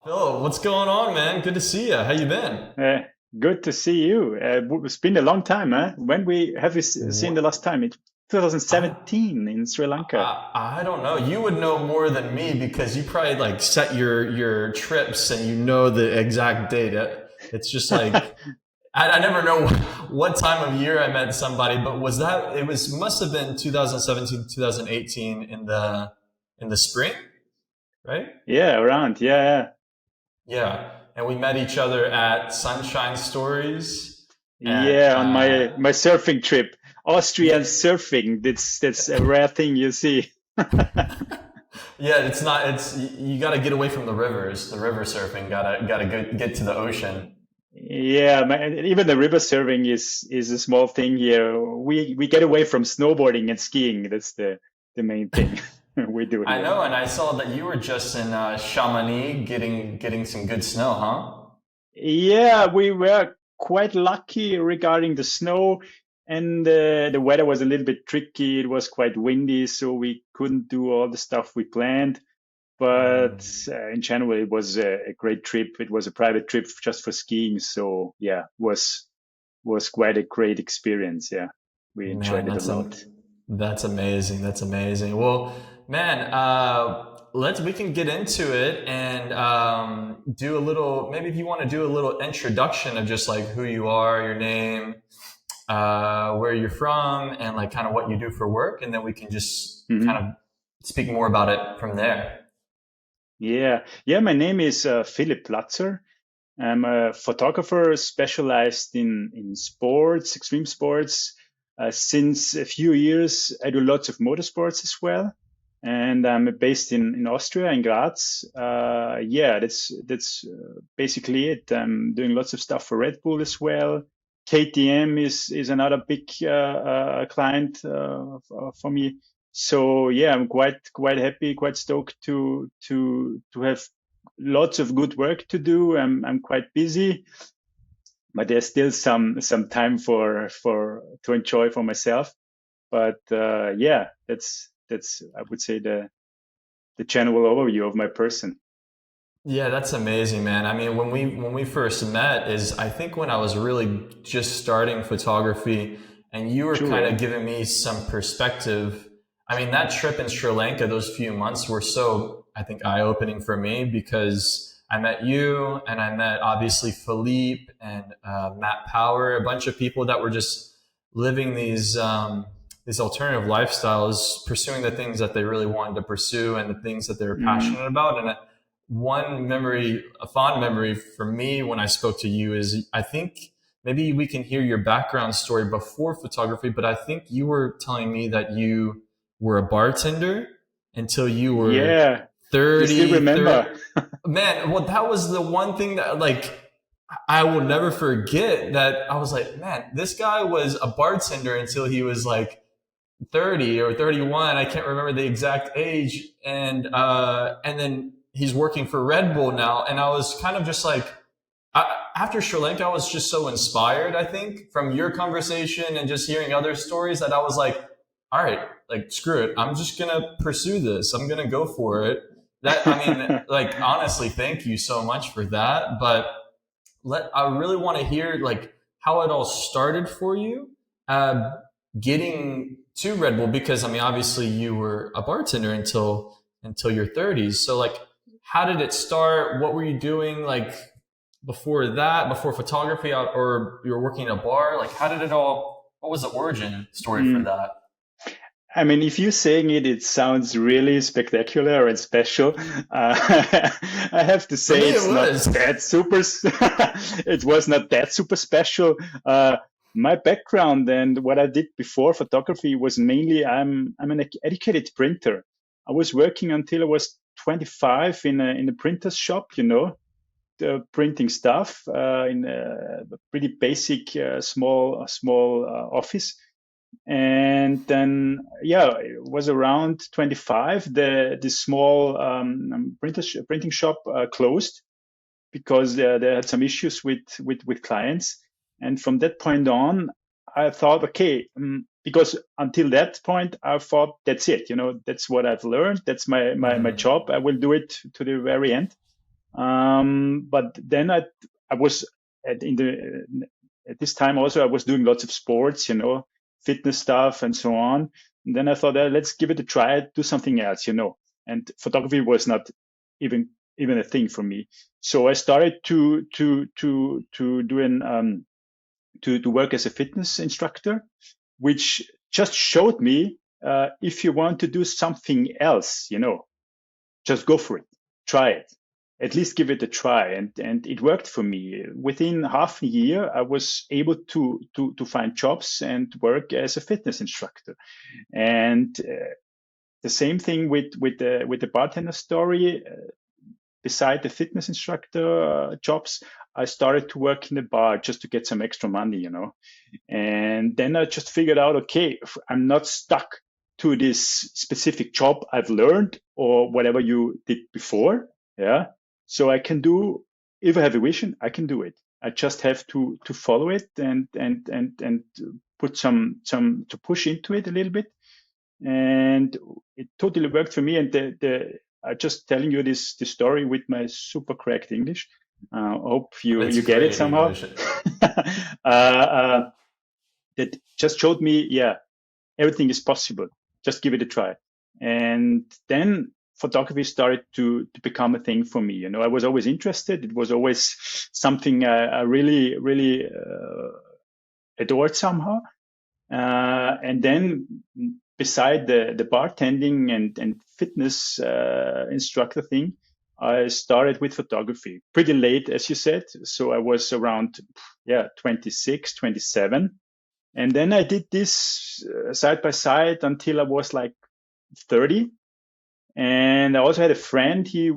Phil, what's going on, man? Good to see you. How you been? Uh, Good to see you. It's been a long time, huh? When we have we seen the What? last time? It I, 2017 in Sri Lanka. I don't know. You would know more than me because you probably like set your trips and you know the exact date. It's just like I never know what time of year I met somebody, but was that it was must have been 2017, 2018 in the spring, right? Yeah, around. Yeah, Yeah, and we met each other at Sunshine Stories at yeah. On my surfing trip, Austrian yeah. surfing. That's a rare thing you see. Yeah, it's not. It's you got to get away from the rivers. The river surfing gotta get to the ocean. Yeah, even the river surfing is a small thing here. We get away from snowboarding and skiing. That's the main thing we do I here. know, and I saw that you were just in Chamonix getting some good snow, huh? Yeah, we were quite lucky regarding the snow, and the weather was a little bit tricky. It was quite windy, so we couldn't do all the stuff we planned. But Mm. in general, it was a great trip. It was a private trip just for skiing, so yeah, was quite a great experience. Yeah, we Man, enjoyed it a lot. that's amazing. That's amazing. Well, man, let's we can get into it and do a little. Maybe if you want to do a little introduction of just like who you are, your name, where you're from, and like kind of what you do for work, and then we can just kind Hmm. of speak more about it from there. Yeah, yeah. My name is Philip Platzer. I'm a photographer specialized in sports, extreme sports. Since a few years, I do lots of motorsports as well, and I'm based in Austria, in Graz. Yeah, that's basically it. I'm doing lots of stuff for Red Bull as well. KTM is another big client for me. So yeah, I'm quite happy, quite stoked to have lots of good work to do. I'm quite busy, but there's still some time for to enjoy for myself. But yeah, that's I would say the general overview of my person. Yeah, that's amazing, man. I mean, when we first met is I think when I was really just starting photography and you were True, kind yeah. of giving me some perspective. I mean, that trip in Sri Lanka, those few months were so, I think, eye-opening for me because I met you and I met obviously Philippe and Matt Power, a bunch of people that were just living these alternative lifestyles, pursuing the things that they really wanted to pursue and the things that they were Mm, passionate about. And one memory, a fond memory for me when I spoke to you is I think maybe we can hear your background story before photography, but I think you were telling me that you were a bartender until you were yeah, you still 30, remember? 30. Man, well, that was the one thing that like I will never forget that I was like, man, this guy was a bartender until he was like 30 or 31. I can't remember the exact age. And then he's working for Red Bull now. And I was kind of just like, after Sri Lanka, I was just so inspired, I think, from your conversation and just hearing other stories that I was like, all right, like, screw it. I'm just going to pursue this. I'm going to go for it. That, I mean, like, honestly, thank you so much for that. But I really want to hear like how it all started for you, uh, getting to Red Bull because I mean obviously you were a bartender until your 30s. So like, how did it start? What were you doing like before that? Before photography, or you were working in a bar? Like, how did it all? What was the origin story for Mm. that? I mean, if you're saying it, it sounds really spectacular and special. I have to For say me, it it's not was. that super. It was not that super special. My background and what I did before photography was mainly I'm an educated printer. I was working until I was 25 in a printer's shop, printing stuff in a pretty basic small office. And then yeah, it was around 25 the small printing shop closed because they had some issues with clients. And from that point on, I thought, okay, because until that point I thought that's it, that's what I've learned, that's my Mhm. job, I will do it to the very end. But then I was in the at this time also I was doing lots of sports, fitness stuff and so on. And then I thought, let's give it a try, do something else. And photography was not even even a thing for me. So I started to do an to work as a fitness instructor, which just showed me if you want to do something else, just go for it, try it, at least give it a try. And it worked for me. Within half a year, I was able to find jobs and work as a fitness instructor. And the same thing with the bartender story. Beside the fitness instructor jobs, I started to work in the bar just to get some extra money. And then I just figured out, okay, I'm not stuck to this specific job I've learned or whatever you did before. Yeah. So I can do, if I have a vision, I can do it. I just have to follow it and put some to push into it a little bit. And it totally worked for me. And the I just telling you this story with my super correct English. Hope It's you get it great somehow. English. uh, that just showed me, yeah, everything is possible. Just give it a try. And then photography started to become a thing for me. I was always interested. It was always something I really, really adored somehow. And then beside the bartending and fitness instructor thing, I started with photography pretty late, as you said. So I was around, yeah, 26, 27. And then I did this side by side until I was like 30. And I also had a friend. He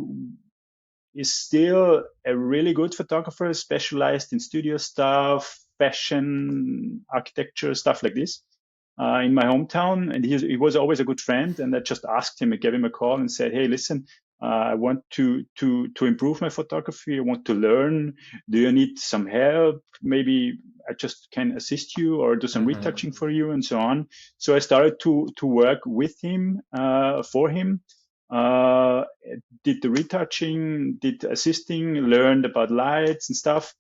is still a really good photographer, specialized in studio stuff, fashion, architecture, stuff like this, in my hometown. And he was always a good friend. And I just asked him, I gave him a call and said, hey, listen, I want to improve my photography. I want to learn. Do you need some help? Maybe I just can assist you or do some retouching Hmm. for you and so on. So I started to work with him, for him. Uh, did the retouching, did assisting, learned about lights and stuff.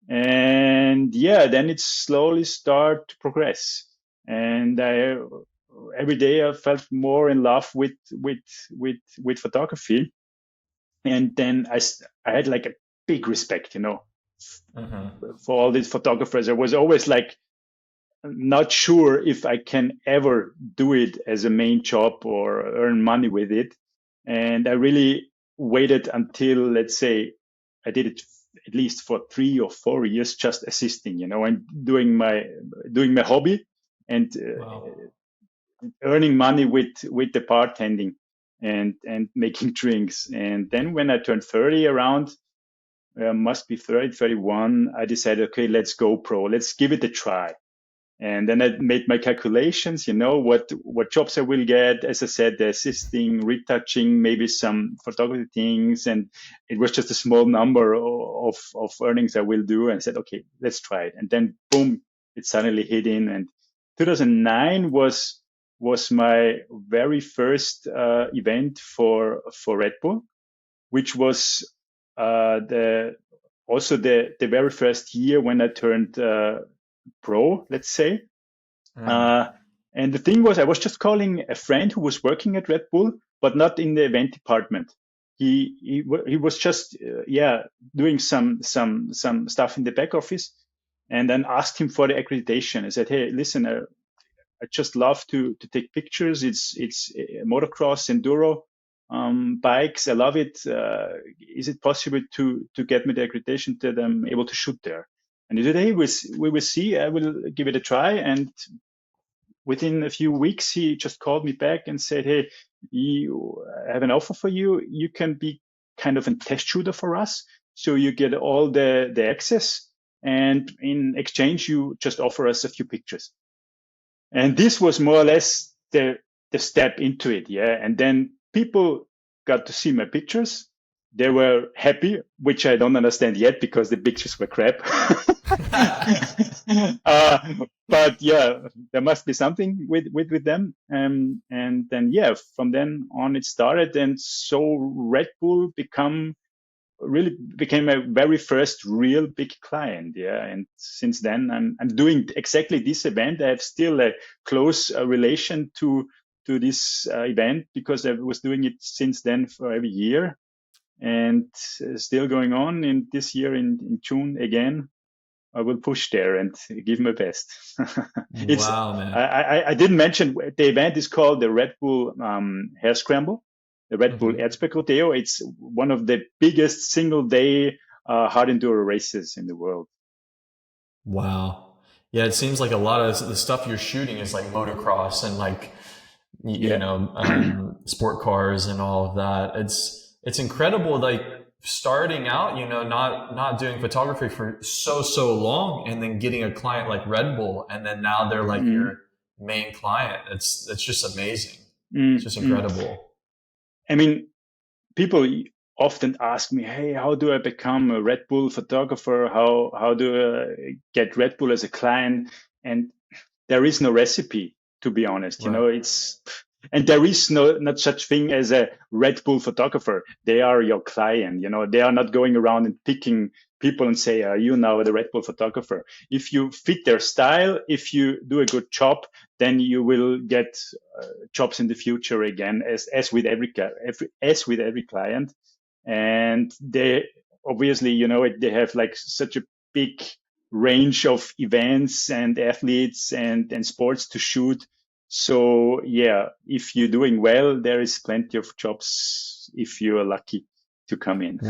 And yeah, then it slowly start to progress. And every day I felt more in love with photography. And then I had like a big respect, Hmm. for all these photographers. I was always like not sure if I can ever do it as a main job or earn money with it. And I really waited until, let's say, I did it at least for 3 or 4 years, just assisting, and doing my hobby and Wow. earning money with the bartending and making drinks. And then when I turned 30 around, must be 30, 31, I decided, okay, let's go pro. Let's give it a try. And then I made my calculations, what jobs I will get. As I said, the assisting, retouching, maybe some photography things. And it was just a small number of earnings I will do. And I said, okay, let's try it. And then boom, it suddenly hit in. And 2009 was my very first event for Red Bull, which was the also the very first year when I turned pro, let's say. Mm. Uh, and the thing was, I was just calling a friend who was working at Red Bull, but not in the event department. He was just yeah, doing some stuff in the back office, and then asked him for the accreditation. I said, hey, listen, I just love to take pictures. It's motocross enduro bikes. I love it. Is it possible to get me the accreditation that I'm able to shoot there? And he said, hey, we will see. I will give it a try. And within a few weeks, he just called me back and said, hey, I have an offer for you. You can be kind of a test shooter for us. So you get all the access. And in exchange, you just offer us a few pictures. And this was more or less the step into it. Yeah. And then people got to see my pictures. They were happy, which I don't understand yet because the pictures were crap. uh, but yeah, there must be something with them. And then, yeah, from then on it started. And so Red Bull become really became my very first real big client. Yeah, and since then I'm doing exactly this event. I have still a close relation to this event because I was doing it since then for every year, and still going on in this year in June again. I will push there and give my best. it's Wow, man. I didn't mention the event is called the Red Bull Hair Scramble, the Red Bull Hmm. Erzbergrodeo. It's one of the biggest single day hard enduro races in the world. Wow. Yeah, it seems like a lot of the stuff you're shooting is like motocross and like Yeah. sport cars and all of that. It's incredible, like starting out, not doing photography for so long, and then getting a client like Red Bull, and then now they're like mm your main client. It's just amazing. It's mm just mm. incredible. I mean, people often ask me, "Hey, how do I become a Red Bull photographer? How do I get Red Bull as a client?" And there is no recipe, to be honest. Right. It's and there is no not such thing as a Red Bull photographer. They are your client. They are not going around and picking people and say, "Are you now the Red Bull photographer?" If you fit their style, if you do a good job, then you will get jobs in the future again, as with as with every client. And they obviously, they have like such a big range of events and athletes and sports to shoot. So yeah, if you're doing well, there is plenty of jobs if you are lucky to come in.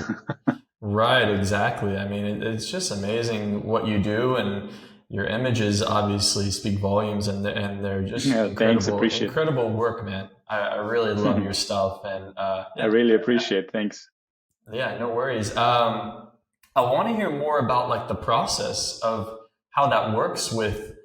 Right, exactly. I mean, it's just amazing what you do, and your images obviously speak volumes, and they're just Yeah, thanks, incredible, appreciate. incredible work, man. I really love your stuff, and I yeah, really appreciate. Thanks. yeah, no worries. I want to hear more about like the process of how that works with,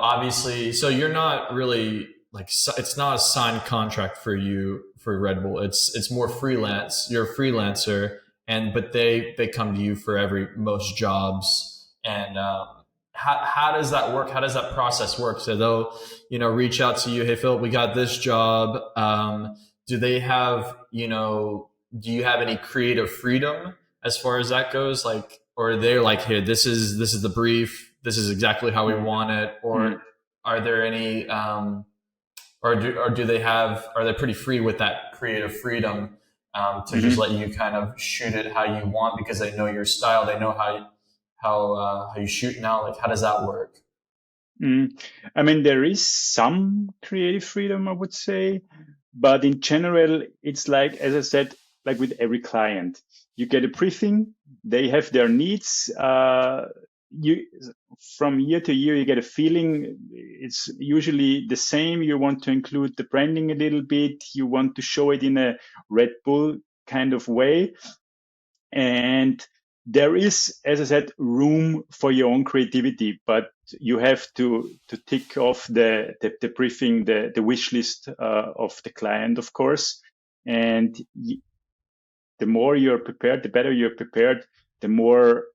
obviously. So you're not really like it's not a signed contract for you for Red Bull. It's more freelance. You're a freelancer, and but they come to you for every most jobs. And how does that work? How does that process work? So they'll reach out to you. Hey, Philip, we got this job. Do they have do you have any creative freedom as far as that goes? Like, or they're like, here, this is the brief. This is exactly how we want it. Or Mm-hmm. are there any, or do they have? Are they pretty free with that creative freedom to just let you kind of shoot it how you want because they know your style, they know how you shoot now? Like, how does that work? Mm. I mean, there is some creative freedom, I would say, but in general, it's like, as I said, like with every client, you get a briefing, they have their needs. You From year to year, you get a feeling. It's usually the same. You want to include the branding a little bit. You want to show it in a Red Bull kind of way, and there is, as I said, room for your own creativity, but you have to tick off the briefing, the wish list of the client, of course. And the more you're prepared, the better you're prepared, the more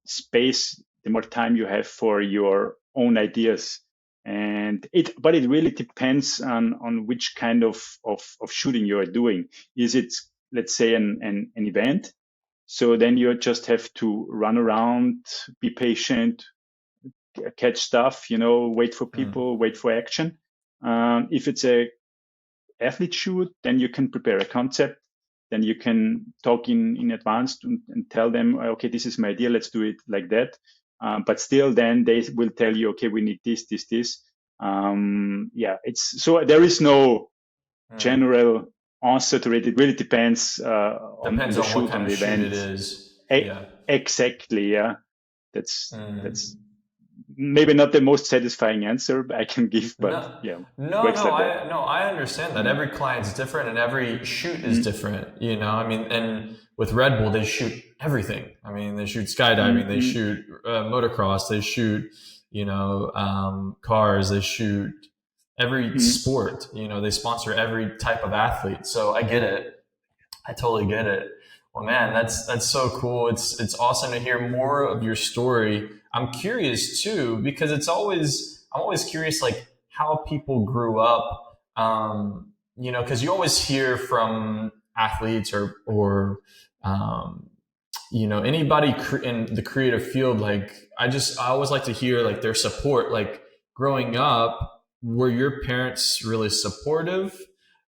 space, the more time you have for your own ideas. But it really depends on which kind of shooting you are doing. Is it, let's say, an event? So then you just have to run around, be patient, catch stuff, wait for Hmm. people, wait for action. If it's a athlete shoot, then you can prepare a concept. Then you can talk in advance and tell them, okay, this is my idea. Let's do it like that. But still, then they will tell you, okay, we need this, this, this. Yeah, it's so there is no Hmm. general answer to it. It really depends on Depends the on what shoot, kind on of the shoot it event. is. E- Yeah. exactly, yeah. That's Hmm. maybe not the most satisfying answer I can give, but No, yeah, no, works no. like that. I understand that Mm, every client's different and every shoot is mm, different. I mean, and with Red Bull, they shoot everything. I mean, they shoot skydiving, mm, they mm, shoot motocross, they shoot, cars, they shoot every mm, sport. They sponsor every type of athlete. So I get it. I totally get it. Well, man, that's so cool. It's awesome to hear more of your story. I'm curious too because I'm always curious like how people grew up. Because you always hear from athletes or anybody in the creative field, like I always like to hear like their support. Like growing up, were your parents really supportive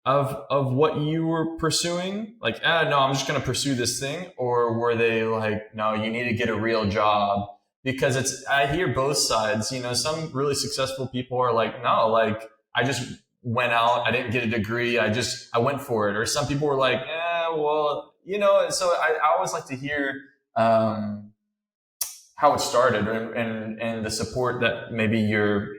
of what you were pursuing? Like, no, I'm just going to pursue this thing, or were they like, no, you need to get a real job? Because I hear both sides. Some really successful people are like, no, like I just went out, I didn't get a degree, I went for it. Or some people were like, well, so I always like to hear how it started, and the support that maybe your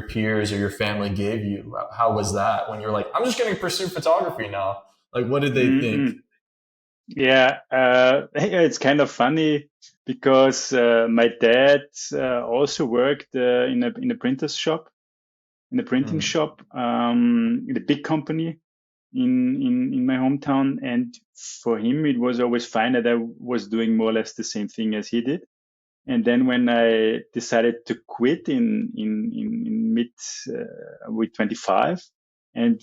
peers or your family gave you. How was that when you're like, I'm just going to pursue photography now? Like, what did they think? Mm-mm. Yeah, it's kind of funny because my dad also worked in a printer's shop, in a printing Mm, shop, in a big company in my hometown, and for him it was always fine that I was doing more or less the same thing as he did. And then when I decided to quit in mid with 25 and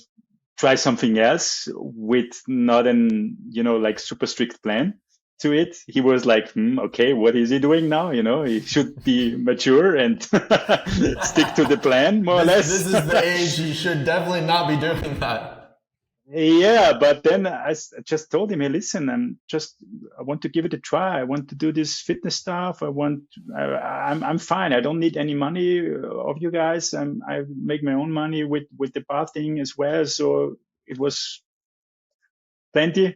try something else with not an like super strict plan to it, he was like, okay, what is he doing now? He should be mature and stick to the plan more or this less. is the age you should definitely not be doing that. Yeah, but then I just told him, hey, listen, I want to give it a try. I want to do this fitness stuff. I'm fine. I don't need any money of you guys. I make my own money with the bar thing as well. So it was plenty.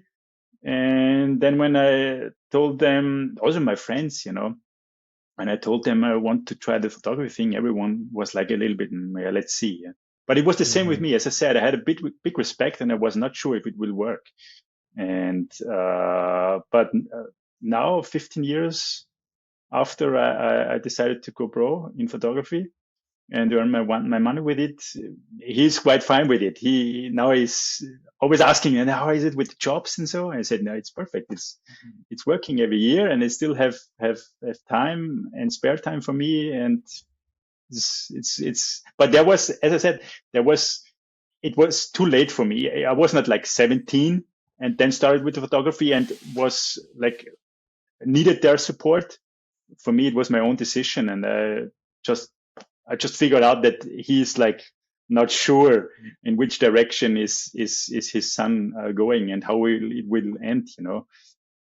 And then when I told them, also my friends, when I told them I want to try the photography thing, everyone was like a little bit, yeah, let's see. Yeah. But it was the same with Hmm. me. As I said, I had a big respect, and I was not sure if it will work. And but now, 15 years after I decided to go pro in photography and earn my money with it, he's quite fine with it. He now is always asking, and how is it with the jobs and so. I said, no, it's perfect. It's working every year, and I still have time and spare time for me. And it's. But there was, as I said, there was it was too late for me. I was not like 17 and then started with the photography and was like needed their support. For me, it was my own decision, and just I just figured out that he's like not sure in which direction is his son going and how it will end.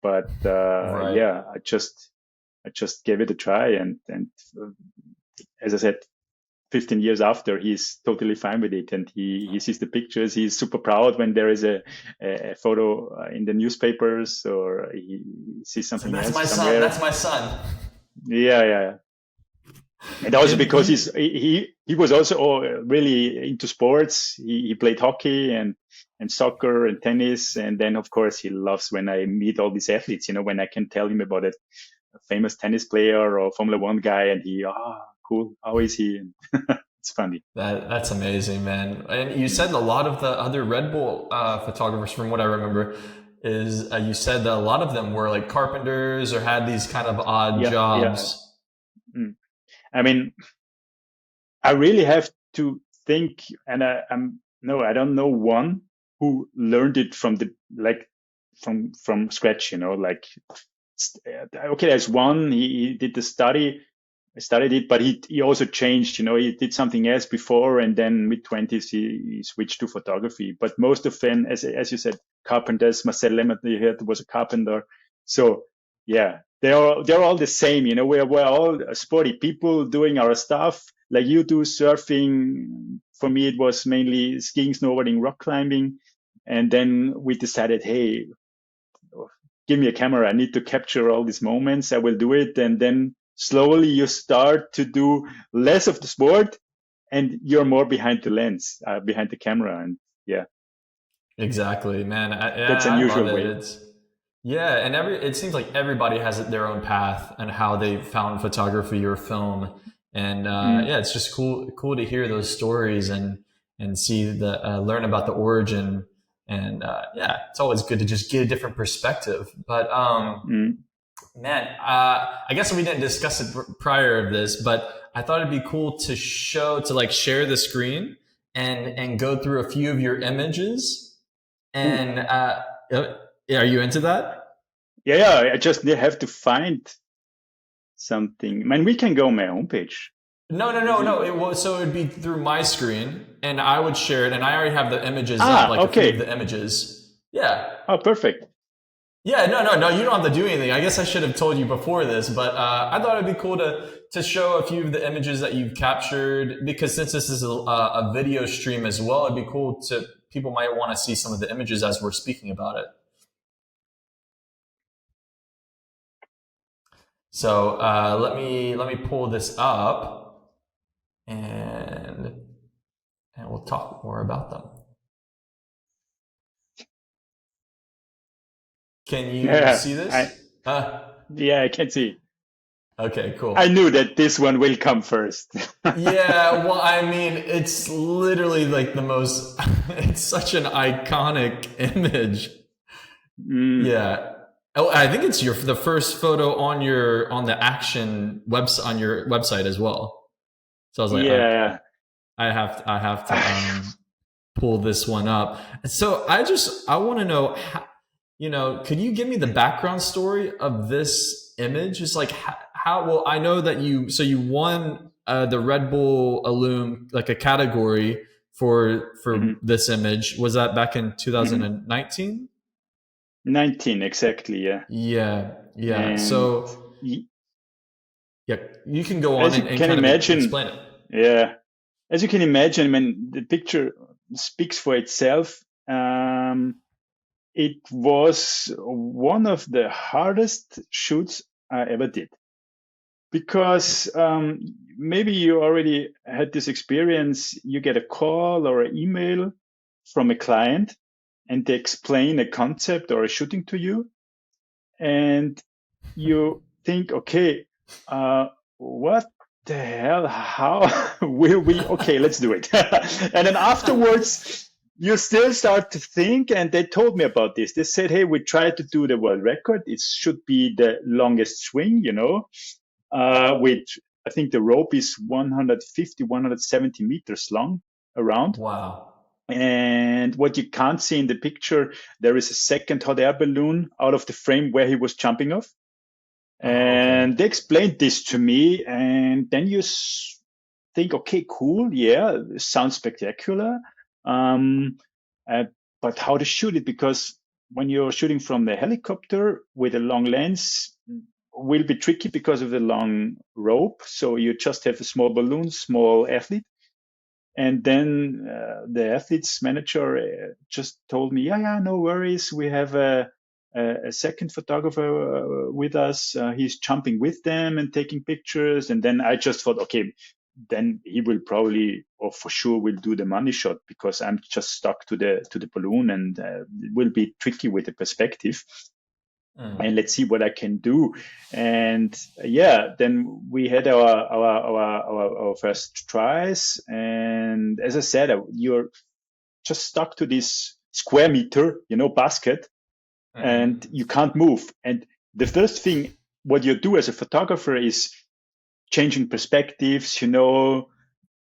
But Right. yeah, I just gave it a try, and uh, as I said, 15 years after, he's totally fine with it, and he sees the pictures. He's super proud when there is a photo in the newspapers, or he sees So something that's else my son. somewhere. That's my son. Yeah, yeah. And also And because you, he was also really into sports. He played hockey and soccer and tennis, and then of course he loves when I meet all these athletes. When I can tell him about a famous tennis player or Formula One guy, and he cool. How is he? And it's funny. that's amazing, man. And you Mm. said a lot of the other Red Bull photographers, from what I remember, is you said that a lot of them were like carpenters or had these kind of odd Yeah, yeah. jobs. Mm. I mean, I really have to think, and I'm no, I don't know one who learned it from the like from scratch. Like okay, there's one. He did the study, studied it, but he also changed. He did something else before, and then mid 20s he switched to photography. But most of them, as you said, carpenters. Marcel Lemmert, you heard, was a carpenter. So yeah, they're all the same. We're all sporty people doing our stuff. Like you do surfing. For me, it was mainly skiing, snowboarding, rock climbing, and then we decided, hey, give me a camera. I need to capture all these moments. I will do it. And then slowly you start to do less of the sport and you're more behind the lens, behind the camera. And yeah, Exactly, man. that's Yeah, I love unusual it. way. It's yeah, and it seems like everybody has their own path and how they found photography or film, and Mm, yeah, it's just cool to hear those stories and see the learn about the origin, and yeah, it's always good to just get a different perspective. But mm, man, I guess we didn't discuss it prior of this, but I thought it'd be cool to like share the screen and go through a few of your images ooh, and Yeah, are you into that? Yeah, yeah. I just have to find something. Man, we can go on my homepage. No, no, no, no. Easy. It was so it would be through my screen, and I would share it, and I already have the images up, Ah, like a few of okay. the images. Yeah, Oh, perfect. yeah. No, no, no. You don't have to do anything. I guess I should have told you before this, but I thought it'd be cool to show a few of the images that you've captured because since this is a video stream as well, it'd be cool to people might want to see some of the images as we're speaking about it. So let me pull this up and and we'll talk more about them. Can you Yeah, see I this? yeah, I can see. Okay, I cool. knew that this one will come first. Yeah, well, I mean, it's literally like the most, it's such an iconic image. Mm, Yeah. Oh, I think it's the first photo on on the action website, on your website as well. So I was like, yeah. I have to, pull this one up. So I want to know, could you give me the background story of this image? It's like well, I know that you won the Red Bull Illume, like a category for Mhm, this image. Was that back in mhm. 2019? 19 exactly, yeah. Yeah, yeah. And So y- yeah, you can go on as you and can kind of imagine, explain it. yeah, as you can imagine, when the picture speaks for itself, it was one of the hardest shoots I ever did because maybe you already had this experience. You get a call or an email from a client and they explain a concept or a shooting to you, and you think, okay, what the hell? How will we? Okay, let's do it. And then afterwards, you still start to think. And they told me about this. They said, hey, we tried to do the world record. It should be the longest swing, which I think the rope is 150, 170 meters long around. Wow. And what you can't see in the picture, there is a second hot air balloon out of the frame where he was jumping off. Oh, okay. And they explained this to me, and then you think, okay, cool, yeah, sounds spectacular. Um, uh, but how to shoot it? Because when you're shooting from the helicopter with a long lens, will be tricky because of the long rope. So you just have a small balloon, small athlete. And then the athletes manager just told me, yeah, yeah, no worries. We have a second photographer with us. He's jumping with them and taking pictures. And then I just thought, okay, then he will probably, or for sure, will do the money shot because I'm just stuck to the balloon, and it will be tricky with the perspective. And Mm. let's see what I can do. And yeah, then we had our first tries. And as I said, you're just stuck to this square meter, basket, and Mm. you can't move. And the first thing what you do as a photographer is changing perspectives,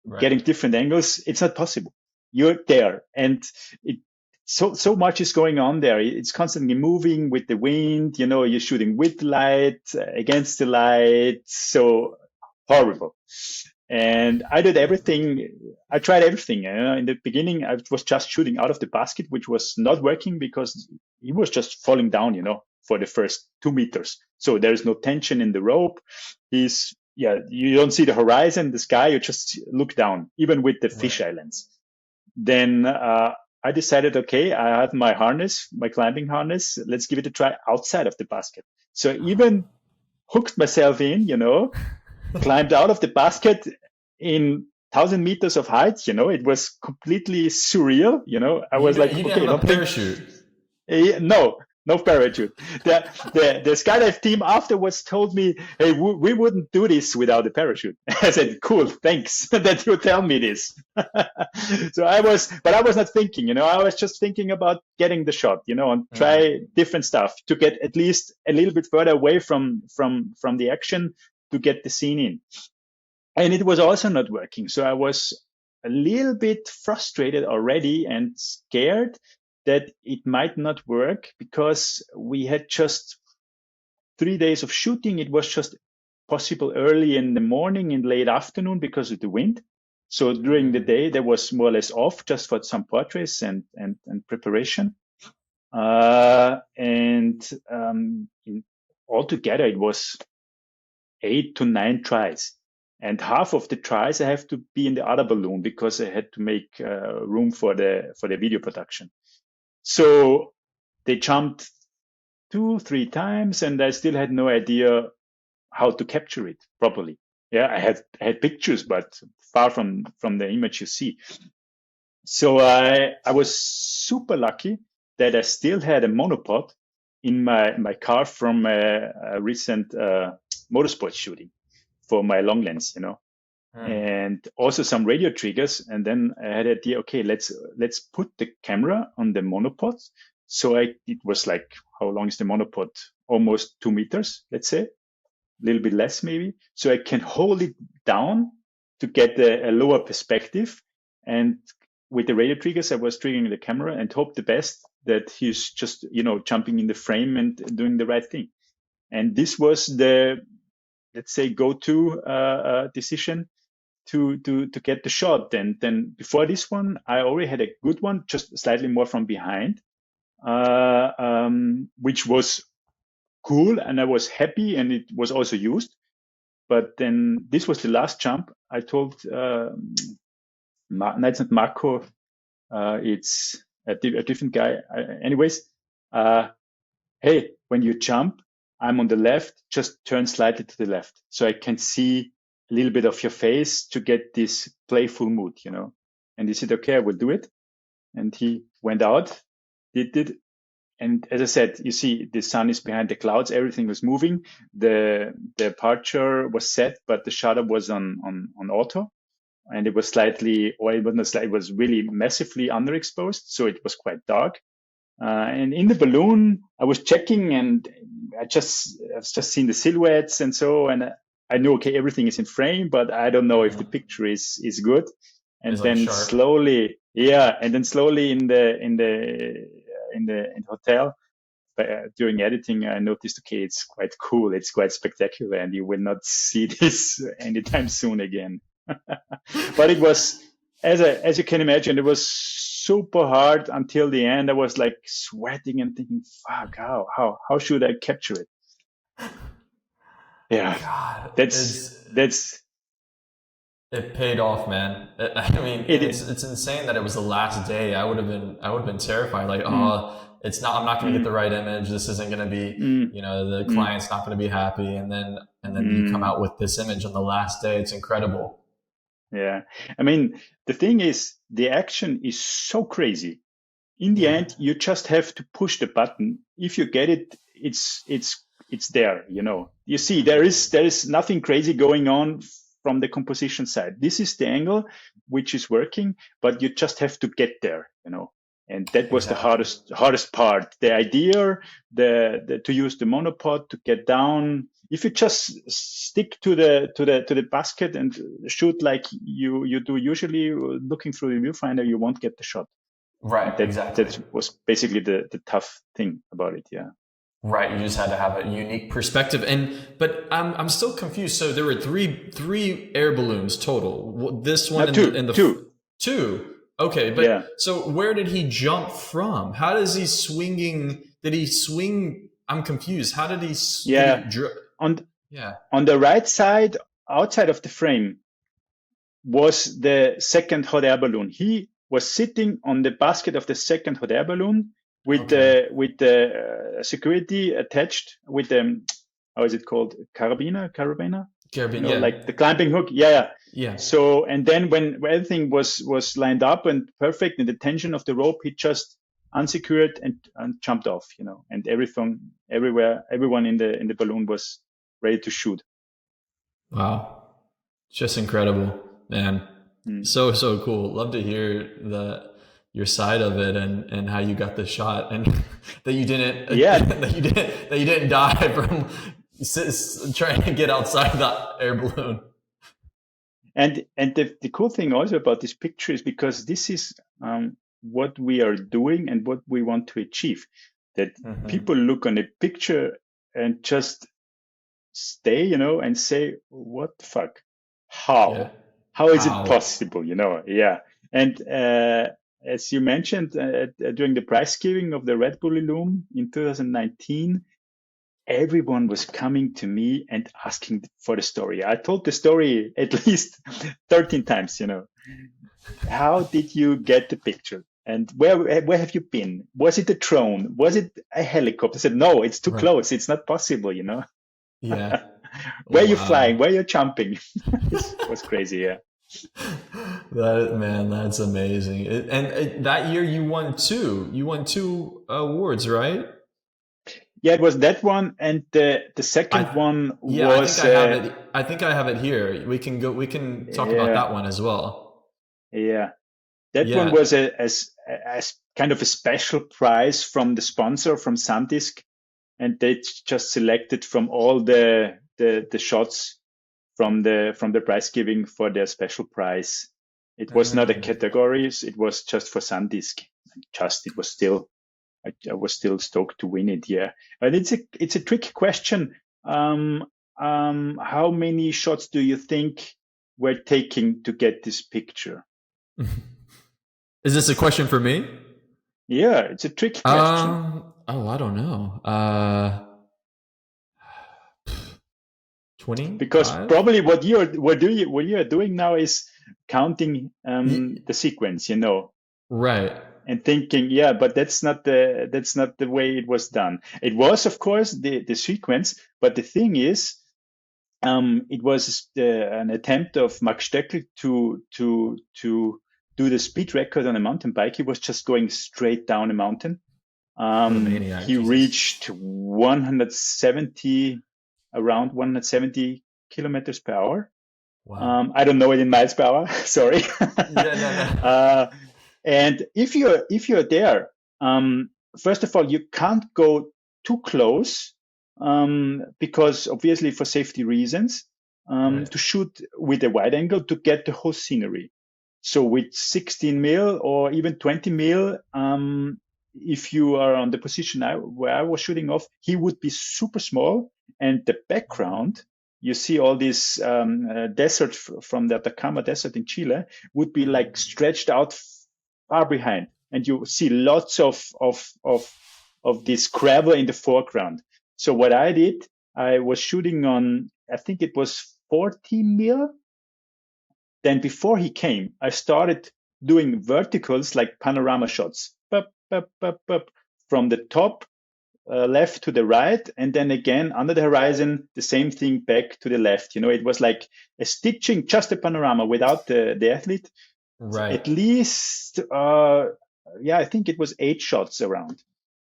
Right. getting different angles. It's not possible. You're there, and it so much is going on there. It's constantly moving with the wind. You're shooting with light, against the light. So horrible. And I did everything. I tried everything. In the beginning, I was just shooting out of the basket, which was not working because he was just falling down, for the first 2 meters. So there is no tension in the rope. Yeah, you don't see the horizon, the sky. You just look down, even with the Right. fisheye lens. Then I decided, okay, I have my harness, my climbing harness. Let's give it a try outside of the basket. So I even hooked myself in, climbed out of the basket in 1,000 meters of height. It was completely surreal. I was like, You didn't okay, I have a don't think parachute. no, no parachute. The skydive team afterwards told me, "Hey, we wouldn't do this without a parachute." I said, "Cool, thanks that you tell me this." So but I was not thinking. I was just thinking about getting the shot. And try Mm. different stuff to get at least a little bit further away from the action to get the scene in. And it was also not working. So I was a little bit frustrated already and scared that it might not work because we had just 3 days of shooting. It was just possible early in the morning and late afternoon because of the wind. So during the day, there was more or less off just for some portraits and preparation. And altogether, it was 8 to 9 tries. And half of the tries I have to be in the other balloon because I had to make room for the video production. So they jumped 2, 3 times, and I still had no idea how to capture it properly. Yeah, I had pictures, but far from the image you see. So I was super lucky that I still had a monopod in my car from a recent motorsport shooting for my long lens, Hmm. and also some radio triggers. And then I had the idea, okay, let's put the camera on the monopod. So it was like, how long is the monopod? Almost 2 meters, let's say, a little bit less maybe. So I can hold it down to get a lower perspective. And with the radio triggers, I was triggering the camera and hope the best that he's just, jumping in the frame and doing the right thing. And this was the, let's say, go-to decision to get the shot. And then before this one, I already had a good one, just slightly more from behind, which was cool, and I was happy, and it was also used. But then this was the last jump. I told, no, it's not Marco, it's a different guy. Anyways, uh, hey, when you jump, I'm on the left, just turn slightly to the left so I can see a little bit of your face to get this playful mood. And he said, okay, I will do it. And he went out, did it. And as I said, you see, the sun is behind the clouds. Everything was moving. The aperture was set, but the shutter was on auto, and it was slightly, or it was not slightly, it was really massively underexposed, so it was quite dark. And in the balloon, I was checking, and I've just seen the silhouettes and so, and I knew, okay, everything is in frame, but I don't know if the Hmm. picture is good. It's And like then sharp. slowly, yeah, and then slowly in the hotel, during editing, I noticed, okay, it's quite cool, it's quite spectacular, and you will not see this anytime soon again. But it was, as you can imagine, it was super hard until the end. I was like sweating and thinking, "Fuck, how should I capture it?" Yeah, God, that's it paid off, man. I mean, and it. it's insane that it was the last day. I would have been terrified. Like, Mm, oh, it's not. I'm not going to get the mm, right image. This isn't going to be. mm, The mm, client's not going to be happy. And then you come mm. out with this image on the last day. It's incredible. Yeah, I mean, the thing is, the action is so crazy. In the Yeah. end, you just have to push the button. If you get it, it's there. You see, there is nothing crazy going on from the composition side. This is the angle which is working, but you just have to get there. And that was the Exactly. hardest part. The idea, the to use the monopod to get down. If you just stick to the basket and shoot like you do usually, looking through the viewfinder, you won't get the shot. And Right. that Exactly. was basically the tough thing about it. Yeah. Right. You just had to have a unique perspective. But I'm still confused. So there were three air balloons total. This Now one and two, two. two. Okay. But Yeah. so where did he jump from? How does he swinging? Did he swing? I'm confused. How did did he, Yeah. On yeah. on the right side, outside of the frame, was the second hot air balloon. He was sitting on the basket of the second hot air balloon with Okay. the security attached with the, how is it called, carabiner, Caribbean. like Yeah. the climbing hook. Yeah, yeah. Yeah. So, and then when everything was lined up and perfect, and the tension of the rope, he just unsecured and jumped off. And everyone in the balloon was ready to shoot. Wow. Just incredible, man. Mm. So cool. Love to hear your side of it and how you got the shot and that you didn't Yeah, that you didn't die from trying to get outside the air balloon. and the cool thing also about this picture is because this is what we are doing and what we want to achieve. That Hmm. people look on a picture and just stay, and say, what the fuck? Yeah. How is it How? possible? Yeah. And as you mentioned, during the prize giving of the Red Bull Illume in 2019, everyone was coming to me and asking for the story. I told the story at least 13 times, How did you get the picture? And where have you been? Was it a drone? Was it a helicopter? I said, no, it's too Right. close. It's not possible. Yeah. Where are you flying? Wow. Where are you jumping? It was crazy, yeah. That man, that's amazing. That year you won two. You won two awards, right? Yeah, it was that one, and the second I one yeah, I think was I have it. I think I have it here. We can talk about yeah, that one as well. yeah. That one Yeah. was as kind of a special prize from the sponsor from SanDisk, and they just selected from all the shots from the prize giving for their special prize. It was not a Mm. categories; it was just for SanDisk. Just it was still I was still stoked to win it. Yeah, but it's a tricky question. Um, how many shots do you think were taking to get this picture? Is this a question for me? Yeah, it's a tricky question Oh, I don't know. because 25? probably what you are doing now is counting the sequence, Right. and thinking, yeah, but that's not the way it was done. It was, of course, the sequence, but the thing is, it was an attempt of Max Stöckl to do the speed record on a mountain bike. He was just going straight down a mountain. What a maniac, He Jesus. reached 170, around 170 kilometers per hour. Wow. I don't know it in miles per hour. Sorry. Yeah, no, no. uh, and if you're there, first of all, you can't go too close, because obviously for safety reasons, Right. to shoot with a wide angle to get the whole scenery. So with 16 mil or even 20 mil, if you are on the position where I was shooting off, he would be super small, and the background, you see all this desert from the Atacama Desert in Chile, would be like stretched out far behind, and you see lots of this gravel in the foreground. So what I did, I was shooting on, I think it was 40 mil. Then before he came, I started doing verticals like panorama shots, bup, bup, bup, bup, from the top left to the right, and then again under the horizon, the same thing back to the left. It was like a stitching, just a panorama without the athlete. Right. At least, yeah, I think it was 8 shots around.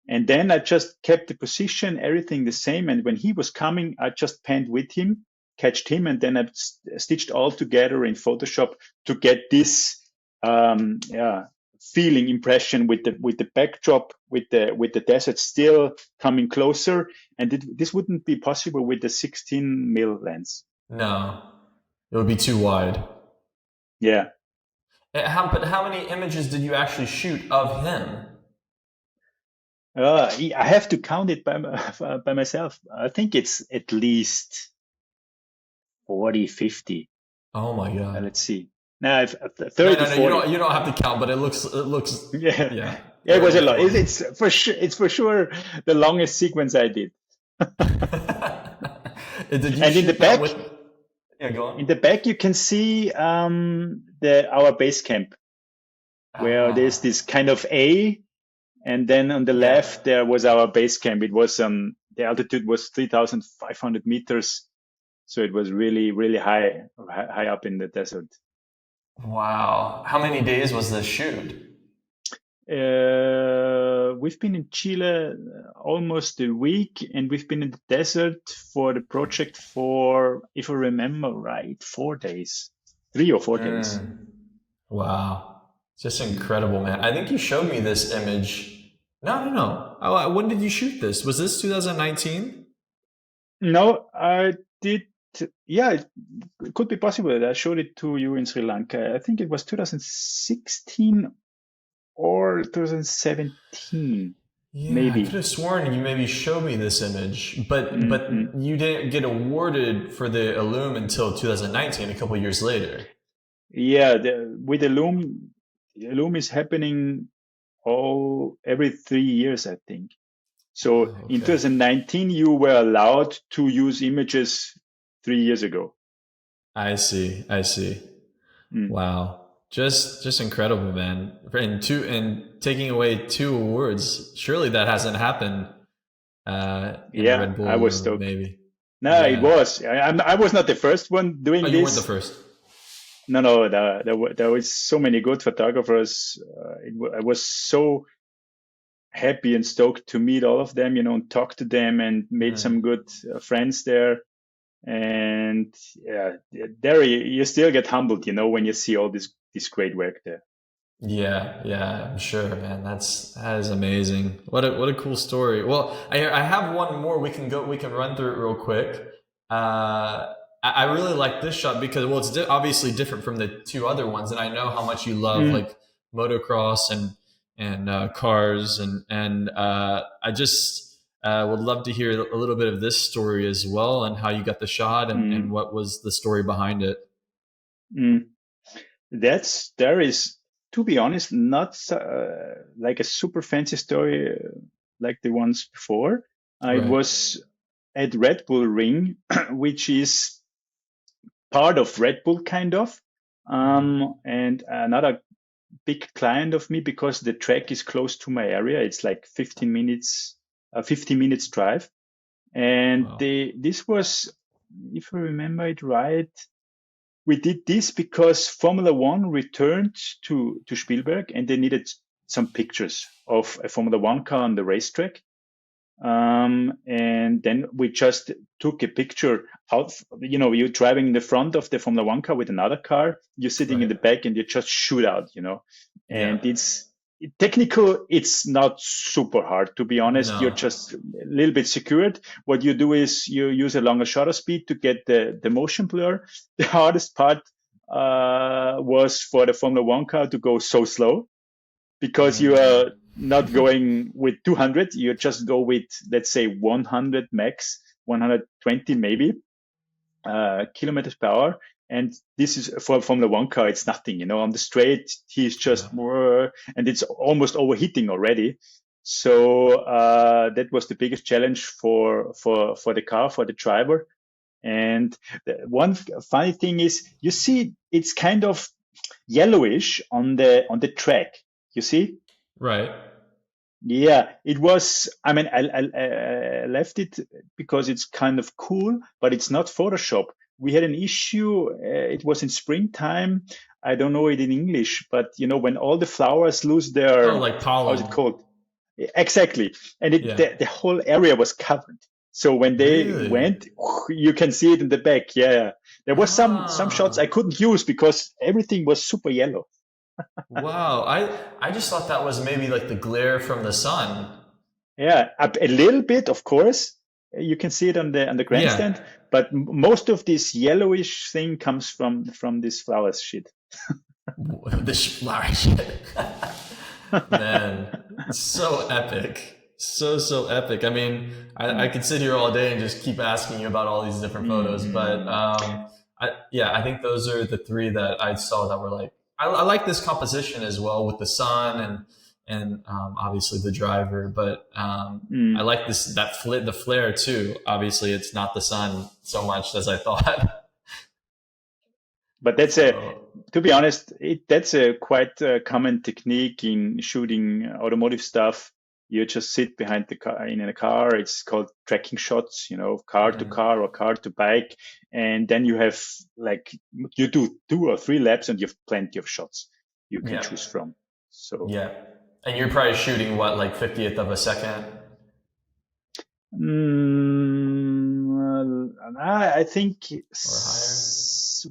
And then I just kept the position, everything the same. And when he was coming, I just panned with him, catched him, and then I stitched all together in Photoshop to get this, yeah, feeling impression with the backdrop, with the desert still coming closer. And this wouldn't be possible with the 16 mil lens. No. It would be too wide. Yeah. But how many images did you actually shoot of him? I have to count it by myself. I think it's at least 40, 50. Oh my god. Let's see. Now, No, 30 to no, no. You 40. don't. You don't have to count, but it looks. Yeah. Yeah. Yeah, it was 30 a to lot. 40. It's for sure the longest sequence I did. Did you And in the shoot that back, with? Yeah, go in on. the back, you can see the our base camp, where there's Ah, this kind of A, and then on the yeah. left there was our base camp. It was the altitude was 3,500 meters. So it was really, really high up in the desert. Wow. How many days was this shoot? We've been in Chile almost a week, and we've been in the desert for the project for, if I remember right, 4 days, 3 or 4 days. Mm, wow. Just incredible, man. I think you showed me this image. No, no, no. When did you shoot this? Was this 2019? No, I did. Yeah, it could be possible that I showed it to you in Sri Lanka. I think it was 2016 or 2017, Yeah, I could maybe. have sworn you maybe showed me this image, but Hmm. you didn't get awarded for the Illume until 2019, a couple years later. Yeah, with the Loom is happening all every 3 years, I think. So Oh, in okay. 2019, you were allowed to use images 3 years ago. I see. I see. Mm. Wow. Just incredible, man. And taking away two awards. Surely that hasn't happened in a Yeah, Red I Bull was Illume, stoked. maybe. No, it Yeah. was. I was not the first one Oh, doing you weren't the this. first. No, no, there was so many good photographers. I was so happy and stoked to meet all of them, and talk to them and made Right. some good friends there. And yeah, there you still get humbled, when you see all this great work there. Yeah, yeah, I'm sure, man. That is amazing. What a cool story. Well, I have one more. We can run through it real quick. I really like this shot because well, it's obviously different from the two other ones, and I know how much you love Mm, like motocross and cars, and I just would love to hear a little bit of this story as well, and how you got the shot, and mm, what was the story behind it. mm. There is, to be honest, not like a super fancy story like the ones before. It Right. was at Red Bull Ring, which is part of Red Bull, kind of, and another big client of me because the track is close to my area. It's like 15 minutes drive, and Wow. this was, if I remember it right, we did this because Formula One returned to Spielberg and they needed some pictures of a Formula One car on the racetrack. And then we just took a picture out. You're driving in the front of the Formula One car with another car. You're sitting in Right. the back, and you just shoot out. Yeah. And it's technical. It's not super hard, to be honest. You're No. just a little bit secured. What you do is you use a longer shutter speed to get the motion blur. The hardest part was for the Formula One car to go so slow because you Mm. are not going with 200. You just go with, let's say, 100 max, 120 maybe kilometers per hour. And this is for Formula One car. It's nothing, on the straight. He's Yeah. just more, and it's almost overheating already. So that was the biggest challenge for the car, for the driver. And the one funny thing is, you see, it's kind of yellowish on the track. You see, Right. yeah, it was. I mean, I left it because it's kind of cool, but it's not Photoshop. We had an issue. It was in springtime. I don't know it in English, but when all the flowers lose Oh, their, like how's it pollen. called? Exactly, and Yeah. the whole area was covered. So when they Really? went, you can see it in the back. Yeah, there was some shots I Ah. couldn't use because everything was super yellow. Wow. I just thought that was maybe like the glare from the sun. Yeah, a little bit, of course. You can see it on the Yeah. grandstand, but most of this yellowish thing comes from this flowers shit. This flower shit. Man, so epic. So epic. I mean, I Mm, could sit here all day and just keep asking you about all these different mm, photos, but mm, yeah, I think those are the three that I saw that were like, I like this composition as well with the sun and obviously the driver, but I mm. like the flare too. Obviously, it's not the sun so much as I thought. But that's So to be honest, that's a quite common technique in shooting automotive stuff. You just sit behind the car in a car. It's called tracking shots, car to mm, car or car to bike, and then you have like you do 2 or 3 laps, and you have plenty of shots you can yeah, choose from. So. yeah. And you're probably shooting what, like 50th of a second I think or higher?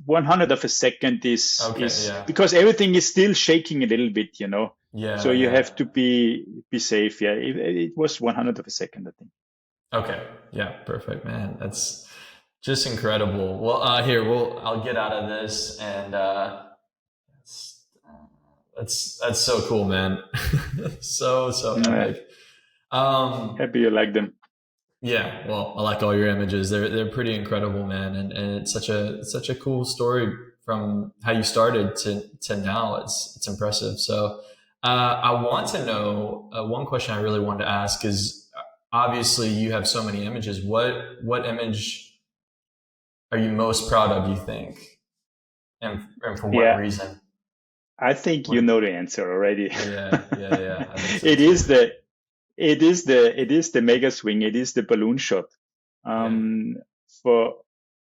100 of a second Okay, is yeah. because everything is still shaking a little bit. So Yeah, you yeah. have to be safe. Yeah, it was 100 of a second, I think. Okay. Yeah, perfect, man. That's just incredible. Well, here, I'll get out of this and That's so cool, man. So Uh, epic. Um, Happy you like them. yeah, well, I like all your images. They're pretty incredible, man, and it's such a cool story from how you started to now. It's impressive. So I want to know one question I really wanted to ask is obviously you have so many images. What image are you most proud of? You think, and for what Yeah, reason? I think you What? know the answer already. Yeah. I think so It too. is the mega swing. It is the balloon shot. Yeah, Um, for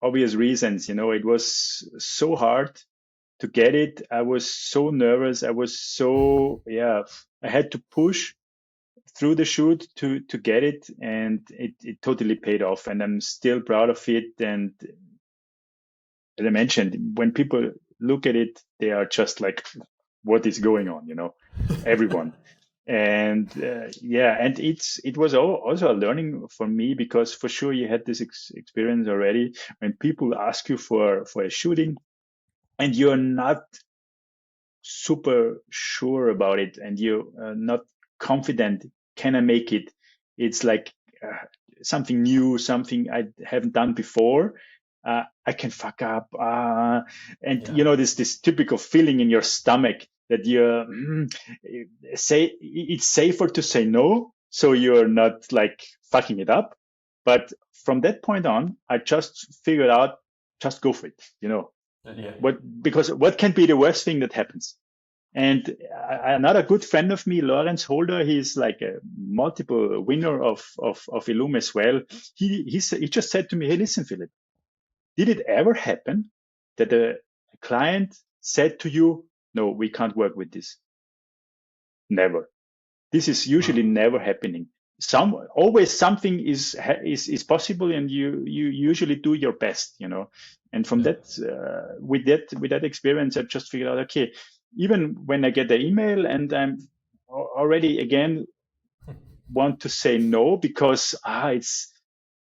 obvious reasons, it was so hard to get it. I was so nervous. I was so, yeah, I had to push through the shoot to get it, and it totally paid off. And I'm still proud of it. And as I mentioned, when people look at it, they are just like, what is going on? Everyone. And yeah, and it was also a learning for me, because for sure you had this experience already. When people ask you for a shooting and you're not super sure about it, and you're not confident, can I make it? It's like uh, something new, something I haven't done before. I can fuck up, and yeah, this typical feeling in your stomach that you're say it's safer to say no, so you're not like fucking it up. But from that point on, I just figured out, just go for it. yeah. Because what can be the worst thing that happens? And another good friend of me, Lawrence Holder, he's like a multiple winner of Illume as well. He just said to me, "Hey, listen, Philip, did it ever happen that a client said to you, 'No, we can't work with this'?" Never. This is usually Wow. never happening. Always something is possible, and you usually do your best. And from Yeah. that, with that experience, I just figured out, okay, even when I get the email and I'm already again want to say no because it's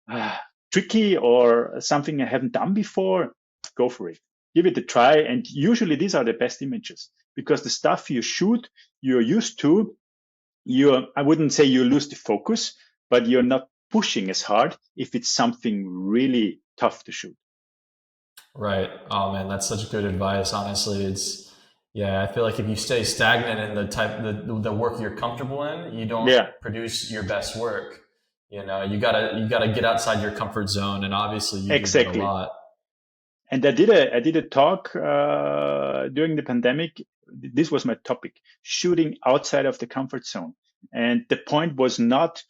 ah, tricky or something I haven't done before, go for it. Give it a try. And usually these are the best images, because the stuff you shoot, you're used to. I wouldn't say you lose the focus, but you're not pushing as hard if it's something really tough to shoot. Right. Oh man, that's such good advice. Honestly, it's yeah. I feel like if you stay stagnant in the work you're comfortable in, you don't Yeah, produce your best work. You gotta get outside your comfort zone, and obviously you do that a exactly. lot. And I did a talk during the pandemic. This was my topic: shooting outside of the comfort zone. And the point was not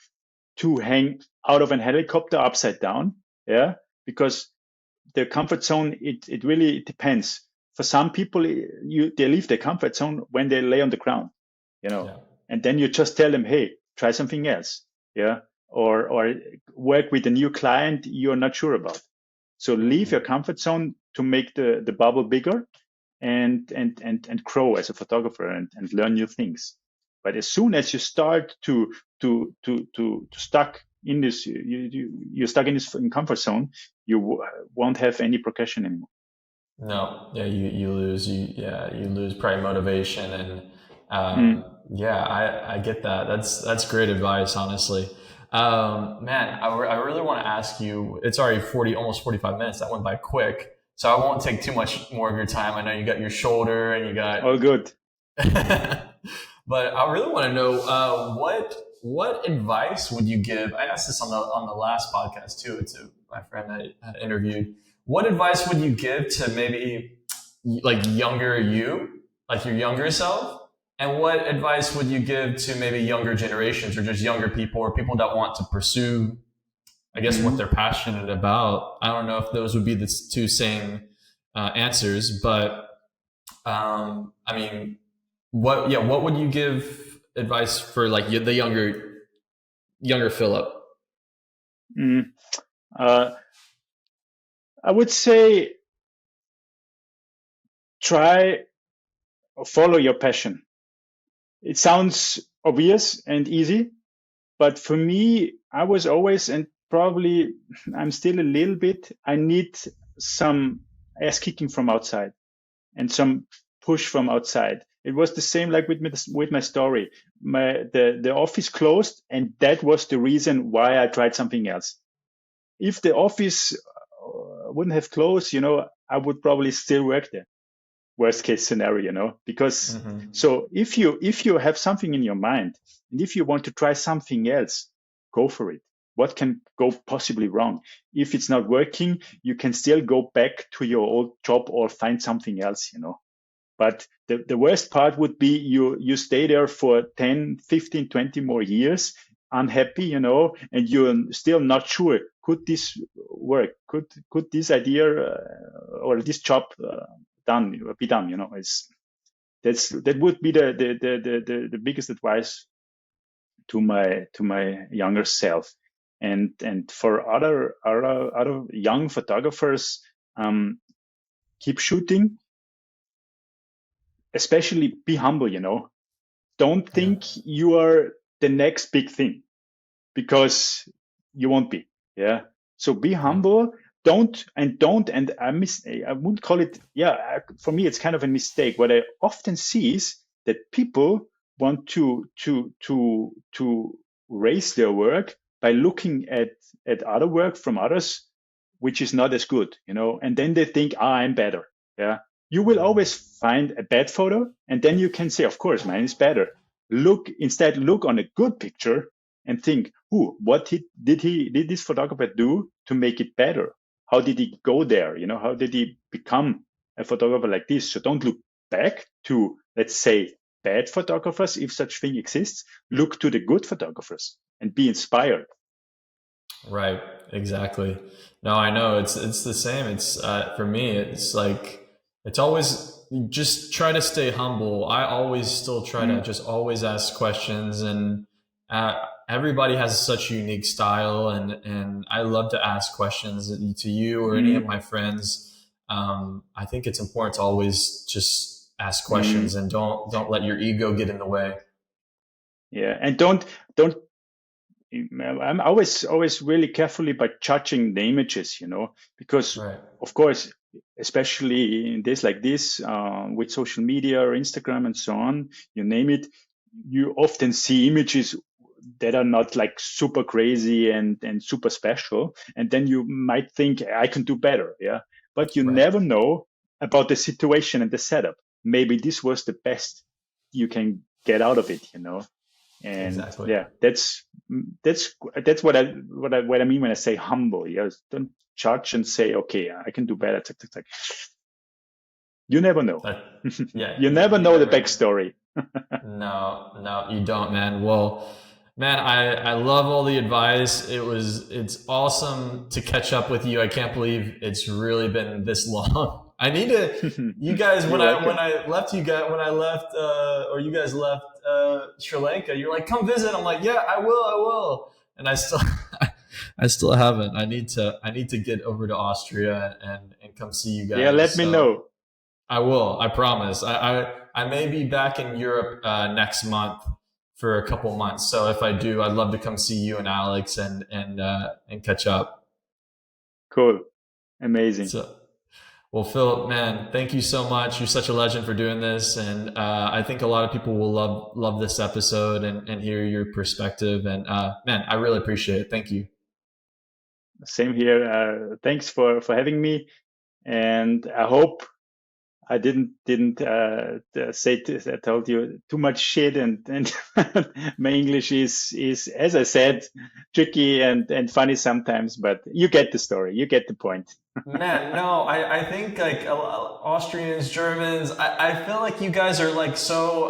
to hang out of an helicopter upside down, yeah, because the comfort zone, it really depends. For some people, they leave their comfort zone when they lay on the ground, you know, Yeah. and then you just tell them, hey, try something else, yeah, or work with a new client you're not sure about. So leave your Hmm. comfort zone to make the bubble bigger, and grow as a photographer, and learn new things. But as soon as you start to stuck in this, you're stuck in this comfort zone, you won't have any progression anymore. No. Yeah. You lose. You lose probably motivation and Mm. yeah. I get that. That's great advice. Honestly. Man, I really want to ask you. It's already 40, almost 45 minutes. That went by quick. So I won't take too much more of your time. I know you got your shoulder and you got All good. but I really want to know what advice would you give? I asked this on the last podcast too to my friend I had interviewed. What advice would you give to maybe like younger you, like your younger self? And what advice would you give to maybe younger generations or just younger people or people that want to pursue, I guess, what they're Mm. passionate about? I don't know if those would be the two same answers, but I mean, what would you give advice for like the younger Philip? Mm. Uh, I would say try follow your passion. It sounds obvious and easy, but for me, I was always, and probably I'm still a little bit, I need some ass kicking from outside and some push from outside. It was the same like with my story. The office closed, and that was the reason why I tried something else. If the office wouldn't have closed, I would probably still work there. Worst case scenario, because Hmm. so if you have something in your mind, and if you want to try something else, go for it. What can go possibly wrong? If it's not working, you can still go back to your old job or find something else, but the worst part would be you stay there for 10, 15, 20 more years, unhappy, and you're still not sure, could this work? Could this idea or this job be done? That would be the biggest advice to my younger self. And for other young photographers, um, keep shooting, especially be humble, don't Yeah. think you are the next big thing, because you won't be. Yeah. So be Yeah. humble. And I wouldn't call it. Yeah. For me, it's kind of a mistake. What I often see is that people want to raise their work by looking at other work from others, which is not as good, and then they think, I'm better. Yeah. You will always find a bad photo, and then you can say, of course, mine is better. Look on a good picture and think, what did this photographer do to make it better? How did he go there? How did he become a photographer like this? So don't look back to, let's say, bad photographers, if such thing exists. Look to the good photographers and be inspired. Right. Exactly. No, I know it's the same. It's for me. It's like it's always just try to stay humble. I always still try to Mm, just always ask questions, and everybody has such a unique style, and I love to ask questions to you or any of mm, my friends. I think it's important to always just ask questions mm. and don't let your ego get in the way. Yeah, and don't I'm always really carefully by judging the images, because Right. of course, especially in days like this, with social media or Instagram and so on, you name it, you often see images that are not like super crazy and super special, and then you might think, I can do better, yeah. But you Right. never know about the situation and the setup. Maybe this was the best you can get out of it. And Exactly. yeah, that's what I mean when I say humble. Yes, don't judge and say, okay, I can do better. Tuck, tuck, tuck. You never know. That, yeah, You you, never you know the never. backstory. No, no, you don't, man. Well, man, I love all the advice. It's awesome to catch up with you. I can't believe it's really been this long. I need to. You guys, You're when welcome. I left you guys, when I left, or you guys left Sri Lanka, you're like, come visit. I'm like, yeah, I will. And I still, I still haven't. I need to get over to Austria and come see you Yeah, guys. let me So know. I will. I promise. I may be back in Europe next month for a couple months. So if I do, I'd love to come see you and Alex and catch up. Cool. Amazing. So, well, Philip, man, thank you so much. You're such a legend for doing this, and I think a lot of people will love this episode and hear your perspective. And man, I really appreciate it. Thank you. Same here. Thanks for having me, and I hope I didn't I told you too much shit, and my English is, as I said, tricky and funny sometimes, but you get the story, you get the point. Man, no, I think like Austrians, Germans, I feel like you guys are like so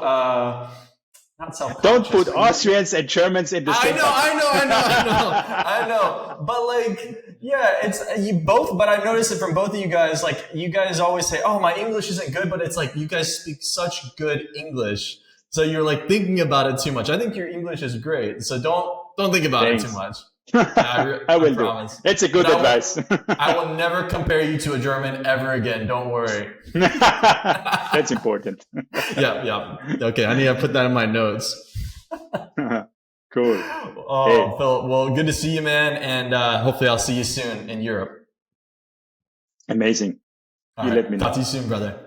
not Don't self-conscious, put but you Austrians and Germans in the I same know, bucket. I know, I know, I know, I know. But like, yeah, it's you both. But I noticed it from both of you guys. Like, you guys always say, "Oh, my English isn't good," but it's like you guys speak such good English, so you're like thinking about it too much. I think your English is great, so don't think about it too Thanks. much. I I will do. promise. It's a And good advice. I will never compare you to a German ever again. Don't worry. That's important. Yeah, yeah. Okay, I need to put that in my notes. Cool. Hey, Oh, Philip. Well, good to see you, man, and hopefully I'll see you soon in Europe. amazing. All You let me right. Talk know. to you soon, brother.